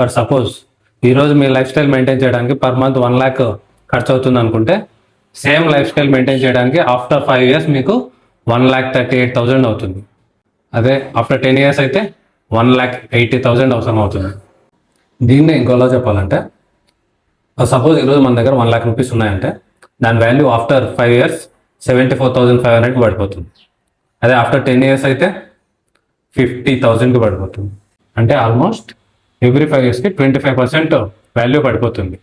For suppose ఈరోజు మీ life style maintain చేయడానికి per month 1 lakh ఖర్చు అవుతుంది అనుకుంటే, సేమ్ లైఫ్ స్టైల్ మెయింటైన్ చేయడానికి ఆఫ్టర్ 5 years మీకు 1,38,000 అవుతుంది. అదే ఆఫ్టర్ 10 years అయితే 1,80,000 అవసరం అవుతుంది. దీన్నే ఇంకోలా చెప్పాలంటే, సపోజ్ ఈరోజు మన దగ్గర 1 lakh రూపీస్ ఉన్నాయంటే దాని వాల్యూ ఆఫ్టర్ 5 years 74,500 పడిపోతుంది. అదే ఆఫ్టర్ 10 years అయితే 50,000 పడిపోతుంది. అంటే ఆల్మోస్ట్ ఎవ్రీ 5 yearsకి 25% వాల్యూ పడిపోతుంది.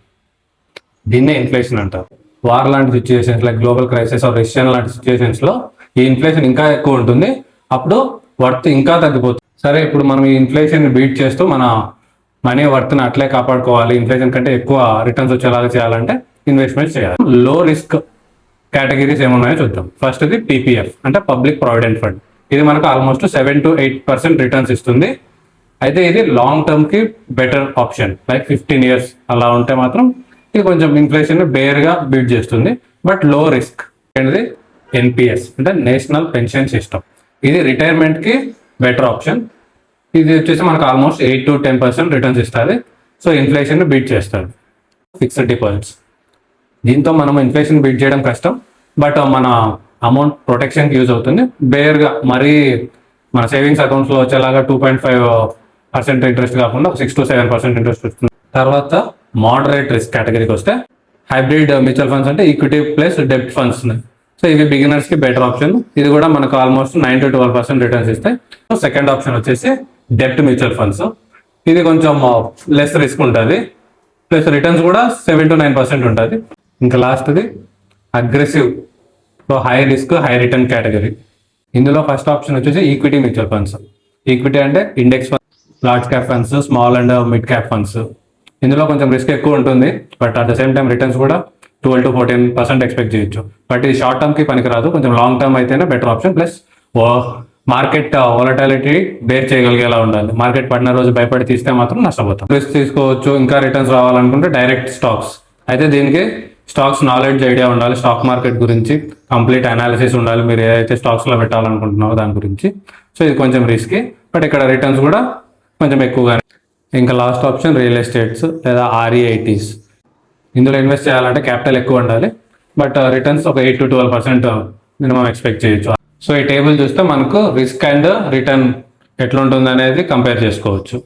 దీన్నే ఇన్ఫ్లేషన్ అంటారు. వార్ లాంటి situations, like global crisis or recession లాంటి సిచ్యువేషన్స్లో ఈ ఇన్ఫ్లేషన్ ఇంకా ఎక్కువ ఉంటుంది. అప్పుడు వర్త్ ఇంకా తగ్గిపోతుంది. సరే, ఇప్పుడు మనం ఈ ఇన్ఫ్లేషన్ బీట్ చేస్తూ మన మనీ వర్త్ని అట్లే కాపాడుకోవాలి, ఇన్ఫ్లేషన్ కంటే ఎక్కువ రిటర్న్స్ వచ్చేలాగా చేయాలంటే ఇన్వెస్ట్మెంట్ చేయాలి. లో రిస్క్ కేటగిరీస్ ఏమున్నాయో చూద్దాం. ఫస్ట్ ఇది పీపీఎఫ్ అంటే పబ్లిక్ ప్రావిడెంట్ ఫండ్. ఇది మనకు ఆల్మోస్ట్ 7 to 8% రిటర్న్స్ ఇస్తుంది. అయితే ఇది లాంగ్ టర్మ్కి బెటర్ ఆప్షన్. లైక్ 15 years అలా ఉంటే మాత్రం ఇది కొంచెం ఇన్ఫ్లేషన్ బేర్గా బీట్ చేస్తుంది, బట్ లో రిస్క్. అనేది ఎన్పిఎస్ అంటే నేషనల్ పెన్షన్ సిస్టమ్. ఇది రిటైర్మెంట్కి బెటర్ ఆప్షన్. ఇది వచ్చేసి మనకు ఆల్మోస్ట్ 8 to 10% రిటర్న్స్ ఇస్తుంది. సో ఇన్ఫ్లేషన్ బీట్ చేస్తుంది. ఫిక్స్డ్ డిపాజిట్స్, దీంతో మనం ఇన్ఫ్లేషన్ బీట్ చేయడం కష్టం, బట్ మన అమౌంట్ ప్రొటెక్షన్కి యూజ్ అవుతుంది. బేర్గా మరీ మన సేవింగ్స్ అకౌంట్స్లో వచ్చేలాగా 2.5% ఇంట్రెస్ట్ కాకుండా 6 to 7% ఇంట్రెస్ట్ వస్తుంది. తర్వాత మోడరేట్ రిస్క్ కేటగిరీకి వస్తే హైబ్రిడ్ మ్యూచువల్ ఫండ్స్ అంటే ఈక్విటీ ప్లస్ డెబ్ట్ ఫండ్స్. సో ఇవి బిగినర్స్కి బెటర్ ఆప్షన్. ఇది కూడా మనకు ఆల్మోస్ట్ 9 to 12% రిటర్న్స్ ఇస్తాయి. సో సెకండ్ ఆప్షన్ వచ్చేసి డెబ్ట్ మ్యూచువల్ ఫండ్స్. ఇది కొంచెం లెస్ రిస్క్ ఉంటుంది, ప్లస్ రిటర్న్స్ కూడా 7 to 9% ఉంటుంది. ఇంకా లాస్ట్ది aggressive high risk high return category. ఇందులో ఫస్ట్ ఆప్షన్ వచ్చేసి ఈక్విటీ మ్యూచువల్ ఫండ్స్. ఈక్విటీ అంటే index funds, large cap funds, small and mid cap funds. ఇందులో కొంచెం రిస్క్ ఎక్కువ ఉంటుంది, but at the same time returns కూడా 12 to 14% ఎక్స్పెక్ట్ చేయొచ్చు. But ఇది షార్ట్ టర్మ్కి పనికిరాదు, కొంచెం లాంగ్ టర్మ్ అయితేనే better option. Plus market volatility bear చేయగలిగేలా ఉండాలి. మార్కెట్ పడిన రోజు భయపడి తీస్తే మాత్రం నష్టపోతాం. రిస్క్ తీసుకోవచ్చు. ఇంకా రిటర్న్స్ రావాలనుకుంటే డైరెక్ట్ స్టాక్స్. అయితే దీనికి స్టాక్స్ నాలెడ్జ్ ఐడియా ఉండాలి, స్టాక్ మార్కెట్ గురించి కంప్లీట్ అనాలిసిస్ ఉండాలి, మీరు ఏదైతే స్టాక్స్లో పెట్టాలనుకుంటున్నారో దాని గురించి. సో ఇది కొంచెం రిస్కీ, బట్ ఇక్కడ రిటర్న్స్ కూడా కొంచెం ఎక్కువగానే. ఇంకా లాస్ట్ ఆప్షన్ రియల్ ఎస్టేట్స్ లేదా ఆర్ఈఐటీస్. ఇందులో ఇన్వెస్ట్ చేయాలంటే క్యాపిటల్ ఎక్కువ ఉండాలి, బట్ రిటర్న్స్ ఒక 8 to 12% మినిమం ఎక్స్పెక్ట్ చేయొచ్చు. సో ఈ టేబుల్ చూస్తే మనకు రిస్క్ అండ్ రిటర్న్ ఎట్లుంటుంది అనేది కంపేర్ చేసుకోవచ్చు.